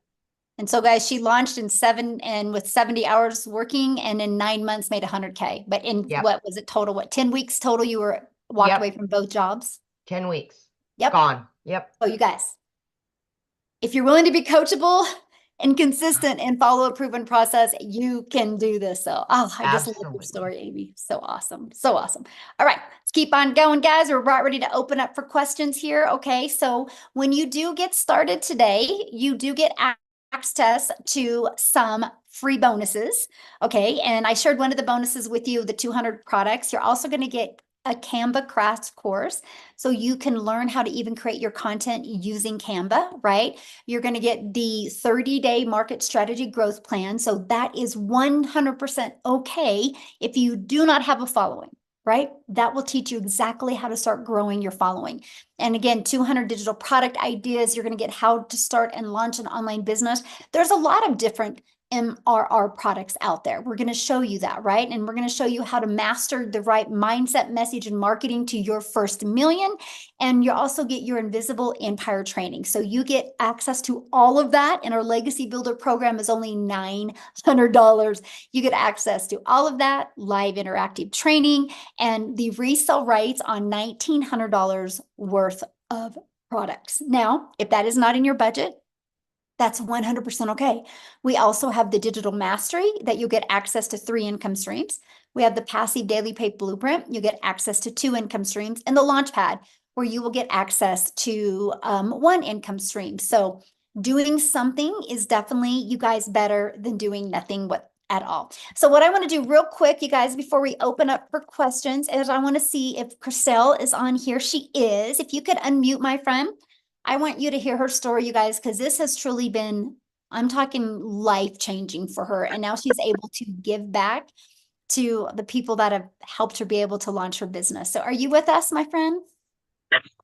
And so, guys, she launched with 70 hours working, and in 9 months made 100K. But in what was it total? 10 weeks total? You were walked away from both jobs? 10 weeks. Yep. Gone. Yep. Oh, you guys, if you're willing to be coachable and consistent and follow a proven process, you can do this. So, I just love your story, Amie. So awesome. So awesome. All right, let's keep on going, guys. We're about ready to open up for questions here. Okay, so when you do get started today, you do get access to some free bonuses. Okay, and I shared one of the bonuses with you, the 200 products. You're also going to get a Canva crash course, so you can learn how to even create your content using Canva, right? You're going to get the 30-day market strategy growth plan. So that is 100% okay if you do not have a following, right? That will teach you exactly how to start growing your following. And again, 200 digital product ideas. You're going to get how to start and launch an online business. There's a lot of different MRR products out there. We're going to show you that, right? And we're going to show you how to master the right mindset, message, and marketing to your first million. And you also get your invisible empire training. So you get access to all of that. And our Legacy Builder program is only $900. You get access to all of that, live interactive training, and the resale rights on $1,900 worth of products. Now, if that is not in your budget, that's 100% okay. We also have the digital mastery that you'll get access to 3 income streams. We have the passive daily pay blueprint. You get access to 2 income streams, and the launch pad where you will get access to 1 income stream. So doing something is definitely, you guys, better than doing nothing at all. So what I want to do real quick, you guys, before we open up for questions, is I want to see if Chriselle is on here. She is. If you could unmute, my friend. I want you to hear her story, you guys, because this has truly been, I'm talking life-changing for her. And now she's able to give back to the people that have helped her be able to launch her business. So are you with us, my friend?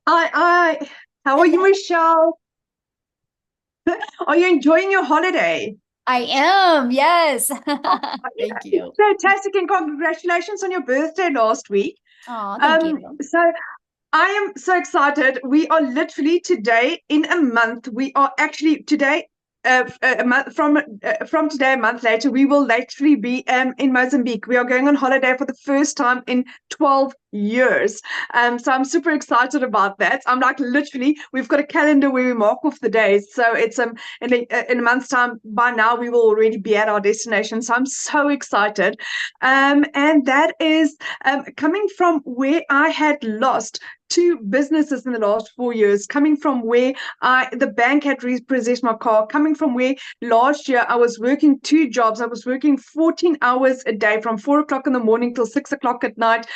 How are you, Michelle? Are you enjoying your holiday? I am, yes. Oh, Thank you. fantastic, and congratulations on your birthday last week. Oh, thank you. So I am so excited. We are literally today in a month. We are actually today, a month from today, a month later, we will literally be in Mozambique. We are going on holiday for the first time in 12 years. So I'm super excited about that. I'm like, literally, we've got a calendar where we mark off the days. So it's in a month's time. By now, we will already be at our destination. So I'm so excited. And that is coming from where I had lost 2 businesses in the last 4 years, coming from where the bank had repossessed my car, coming from where last year I was working 2 jobs. I was working 14 hours a day from 4 o'clock in the morning till 6 o'clock at night,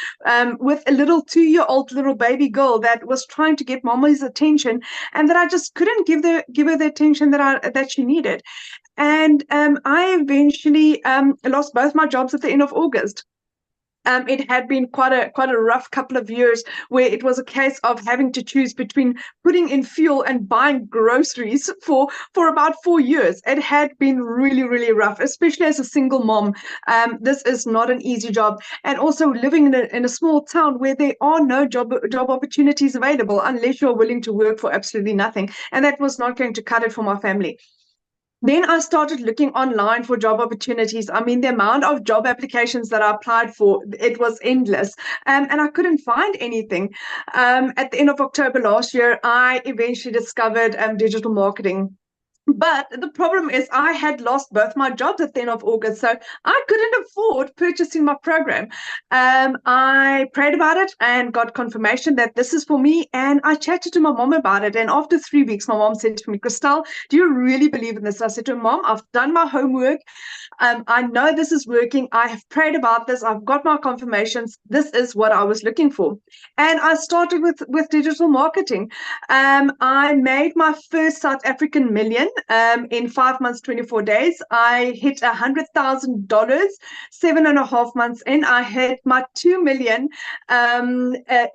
with a little 2-year-old little baby girl that was trying to get mama's attention, and that I just couldn't give her the attention that she needed. And I eventually lost both my jobs at the end of August. It had been quite a rough couple of years, where it was a case of having to choose between putting in fuel and buying groceries for about 4 years. It had been really, really rough, especially as a single mom. This is not an easy job, and also living in a small town where there are no job opportunities available unless you're willing to work for absolutely nothing, and that was not going to cut it for my family. Then I started looking online for job opportunities. I mean, the amount of job applications that I applied for, it was endless. And I couldn't find anything. At the end of October last year, I eventually discovered digital marketing. But the problem is I had lost both my jobs at the end of August, so I couldn't afford purchasing my program. I prayed about it and got confirmation that this is for me, and I chatted to my mom about it. And after 3 weeks, my mom said to me, Christelle, do you really believe in this? I said to her, Mom, I've done my homework. I know this is working. I have prayed about this. I've got my confirmations. This is what I was looking for. And I started with digital marketing. I made my first South African million in 5 months, 24 days. I hit $100,000 7.5 months in. I hit my 2 million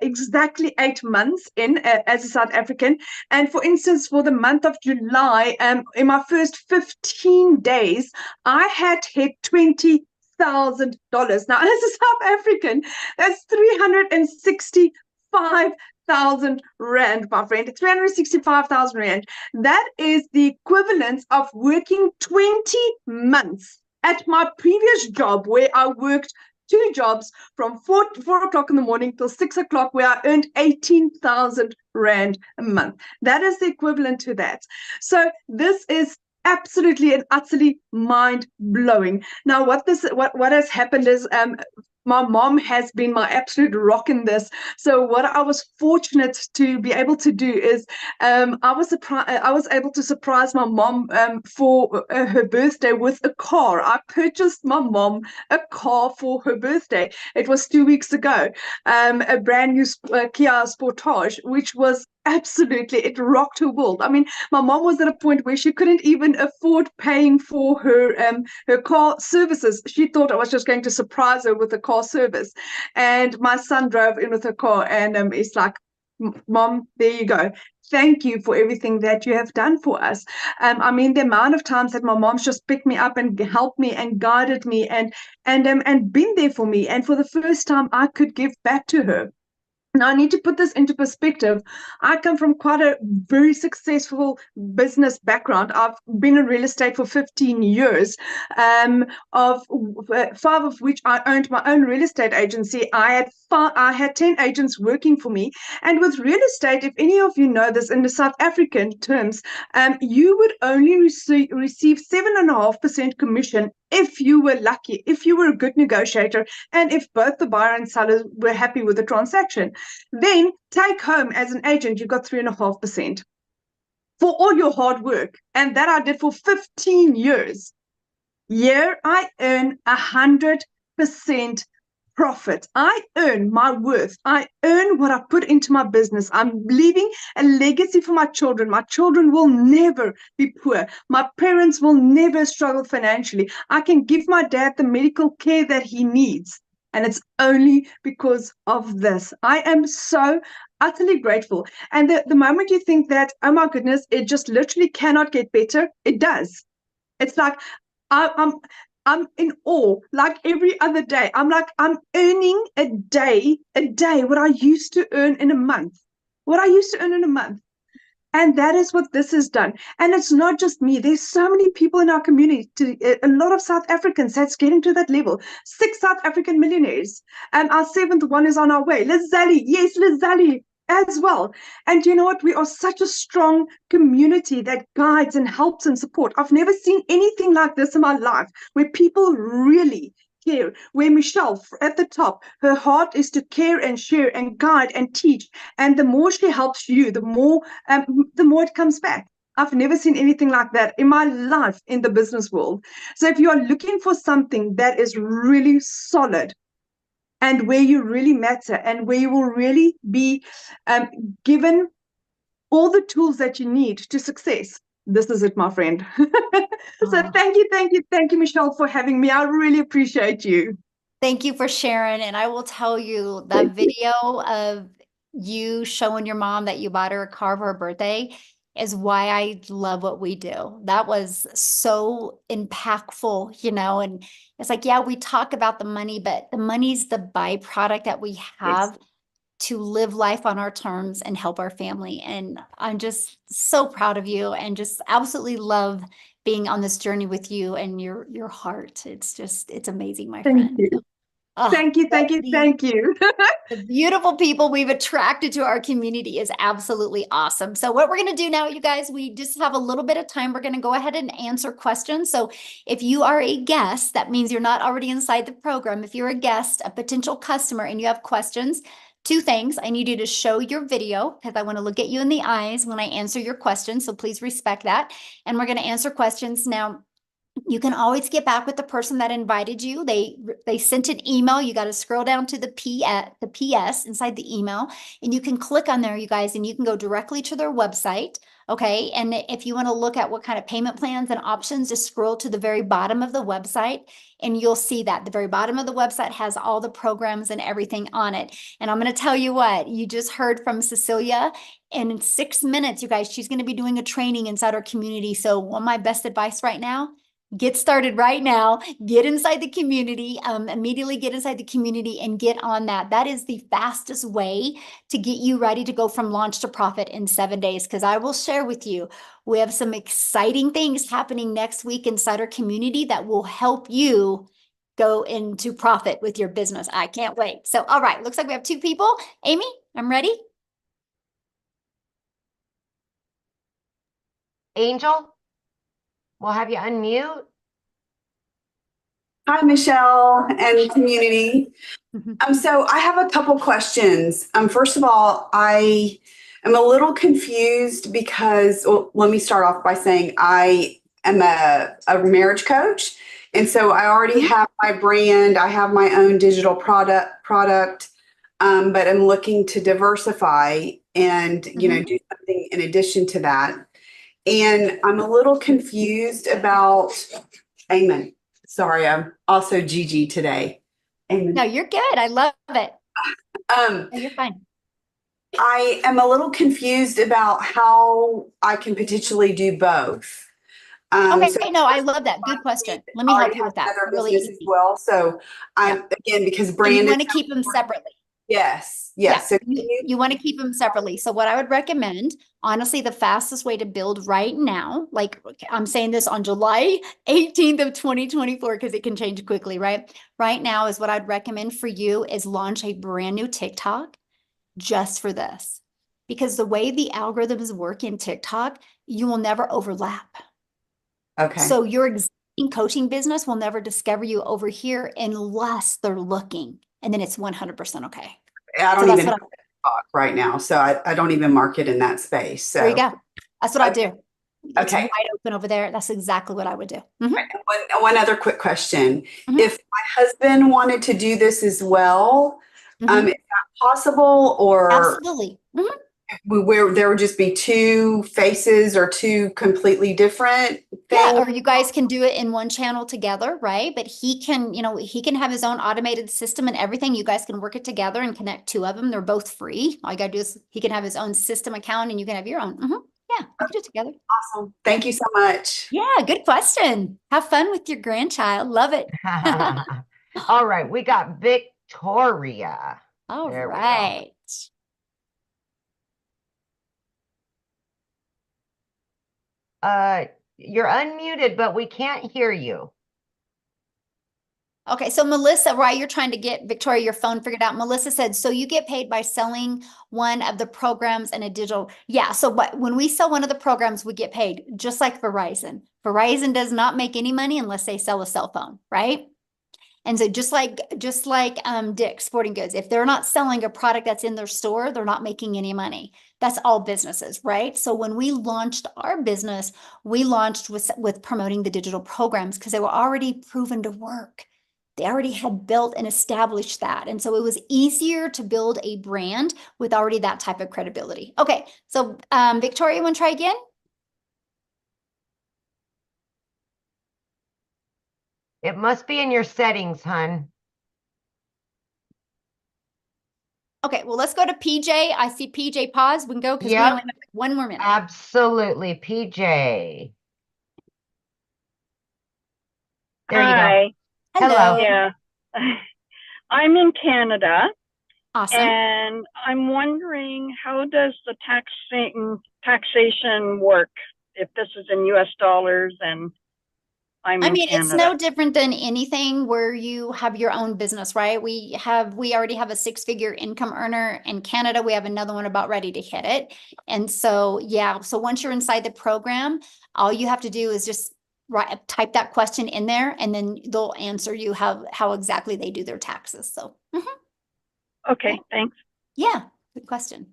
exactly 8 months in as a South African. And for instance, for the month of July, in my first 15 days, I had hit $20,000. Now, as a South African, that's 365,000 rand, my friend. 365,000 rand. That is the equivalent of working 20 months at my previous job, where I worked 2 jobs from 4 o'clock in the morning till 6 o'clock, where I earned 18,000 rand a month. That is the equivalent to that. So this is absolutely and utterly mind-blowing. Now, what has happened is my mom has been my absolute rock in this. So what I was fortunate to be able to do is I was able to surprise my mom for her birthday with a car. I purchased my mom a car for her birthday. It was 2 weeks ago, a brand new Kia Sportage, which was absolutely, it rocked her world. I mean, my mom was at a point where she couldn't even afford paying for her car services. She thought I was just going to surprise her with a car service. And my son drove in with her car, and it's like, Mom, there you go. Thank you for everything that you have done for us. I mean, the amount of times that my mom's just picked me up and helped me and guided me and been there for me. And for the first time, I could give back to her. Now, I need to put this into perspective. I come from quite a very successful business background. I've been in real estate for 15 years, of 5 of which I owned my own real estate agency. I had 10 agents working for me. And with real estate, if any of you know this in the South African terms, you would only receive 7.5% commission if you were lucky, if you were a good negotiator, and if both the buyer and seller were happy with the transaction. Then take home as an agent, you got 3.5% for all your hard work. And that I did for 15 years. Here I earn 100% profit. I earn my worth. I earn what I put into my business. I'm leaving a legacy for my children. My children will never be poor. My parents will never struggle financially. I can give my dad the medical care that he needs. And it's only because of this. I am so utterly grateful. And the moment you think that, oh my goodness, it just literally cannot get better, it does. It's like I'm in awe. Like every other day, I'm earning a day what I used to earn in a month. What I used to earn in a month. And that is what this has done. And it's not just me. There's so many people in our community, a lot of South Africans that's getting to that level. 6 South African millionaires. And our 7th one is on our way. Lizali, yes, Lizali as well. And you know what? We are such a strong community that guides and helps and support. I've never seen anything like this in my life, where people really care, where Michelle at the top, her heart is to care and share and guide and teach. And the more she helps you, the more it comes back. I've never seen anything like that in my life in the business world. So if you are looking for something that is really solid and where you really matter and where you will really be given all the tools that you need to success, this is it, my friend. So thank you, Michelle, for having me. I really appreciate you. Thank you for sharing. And I will tell you that video of you showing your mom that you bought her a car for her birthday is why I love what we do. That was so impactful, and it's like, yeah, we talk about the money, but the money's the byproduct that we have to live life on our terms and help our family. And I'm just so proud of you and just absolutely love being on this journey with you and your heart. It's amazing, my friend. Thank you. Thank you. The beautiful people we've attracted to our community is absolutely awesome. So what we're going to do now, you guys, we just have a little bit of time. We're going to go ahead and answer questions. So if you are a guest, that means you're not already inside the program. If you're a guest, a potential customer, and you have questions, 2 things. I need you to show your video because I want to look at you in the eyes when I answer your questions. So please respect that. And we're going to answer questions now. You can always get back with the person that invited you. They sent an email. You got to scroll down to the PS inside the email, and you can click on there, you guys, and you can go directly to their website. Okay. And if you want to look at what kind of payment plans and options, just scroll to the very bottom of the website and you'll see that the very bottom of the website has all the programs and everything on it. And I'm going to tell you what, you just heard from Cecilia, and in 6 minutes, you guys, she's going to be doing a training inside our community. So one of my best advice right now, get started right now, get inside the community, immediately get inside the community and get on that. That is the fastest way to get you ready to go from launch to profit in 7 days. Because I will share with you, we have some exciting things happening next week inside our community that will help you go into profit with your business. I can't wait. So, all right, looks like we have 2 people. Amie, I'm ready. Angel, we'll have you unmute. Hi, Michelle and community. So I have a couple questions. First of all, I am a little confused because, well, let me start off by saying I am a marriage coach. And so I already have my brand. I have my own digital product, but I'm looking to diversify and, do something in addition to that. And I'm a little confused about, Amen. Sorry, I'm also Gigi today. Amen. No, you're good. I love it. No, you're fine. I am a little confused about how I can potentially do both. Okay, no, I love that. Good question. Let me help you with that. Really easy. As well. So again, because brand, you want to keep them separately. Yes. Yeah, so you want to keep them separately. So what I would recommend, honestly, the fastest way to build right now, like I'm saying this on July 18th of 2024, because it can change quickly, right? Right now is what I'd recommend for you is launch a brand new TikTok just for this. Because the way the algorithms work in TikTok, you will never overlap. Okay. So your existing coaching business will never discover you over here unless they're looking. And then it's 100% okay. I don't even talk right now. So I don't even market in that space. So there you go. That's what I do. It's Okay. wide open over there. That's exactly what I would do. Mhm. One other quick question. Mhm. If my husband wanted to do this as well, Mhm. is that possible, or Absolutely. Mhm. where there would just be two faces or two completely different Yeah, things? or you guys can do it in one channel together, right? But he can, he can have his own automated system and everything. You guys can work it together and connect two of them. They're both free. All you gotta do is he can have his own system account and you can have your own. Yeah, you can do it together. Awesome. Thank you so much. Yeah, good question. Have fun with your grandchild. Love it. All right, we got Victoria. All There we go. right. You're unmuted, but we can't hear you. Okay, so Melissa, right, you're trying to get Victoria your phone figured out. Melissa said, so you get paid by selling one of the programs in a digital. Yeah, so when we sell one of the programs, we get paid just like Verizon. Verizon does not make any money unless they sell a cell phone, right? And so just like Dick's Sporting Goods, if they're not selling a product that's in their store, they're not making any money. That's all businesses, right? So when we launched our business, we launched with promoting the digital programs because they were already proven to work. They already had built and established that. And so it was easier to build a brand with already that type of credibility. Okay, so Victoria, you want to try again? It must be in your settings, hun. Okay, well, let's go to PJ. I see PJ pause. We can go because we Yep, only have one more minute. absolutely. PJ. There you go. Hi. Hello. Yeah. I'm in Canada Awesome. and I'm wondering, how does the taxation work if this is in US dollars and I'm I in mean, it's Canada? no different than anything where you have your own business, right? We already have a six-figure income earner in Canada. We have another one about ready to hit it. And so, yeah, so once you're inside the program, all you have to do is just type that question in there and then they'll answer you how exactly they do their taxes. So, Okay, thanks. yeah, good question.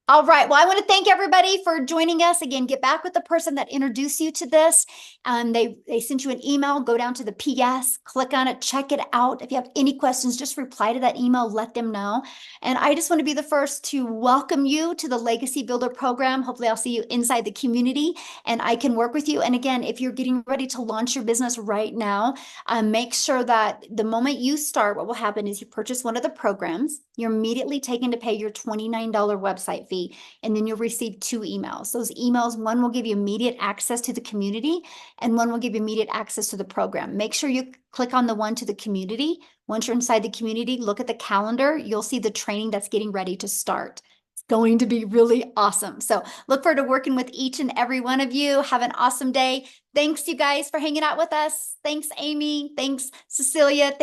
All right. Well, I want to thank everybody for joining us. Again, get back with the person that introduced you to this. They sent you an email. Go down to the PS, click on it, check it out. If you have any questions, just reply to that email, let them know. And I just want to be the first to welcome you to the Legacy Builder program. Hopefully, I'll see you inside the community and I can work with you. And again, if you're getting ready to launch your business right now, make sure that the moment you start, what will happen is you purchase one of the programs, you're immediately taken to pay your $29 website fee, and then you'll receive two emails. Those emails, one will give you immediate access to the community and one will give you immediate access to the program. Make sure you click on the one to the community. Once you're inside the community, look at the calendar. You'll see the training that's getting ready to start. It's going to be really awesome. So look forward to working with each and every one of you. Have an awesome day. Thanks, you guys, for hanging out with us. Thanks, Amie. Thanks, Cecilia. Thanks.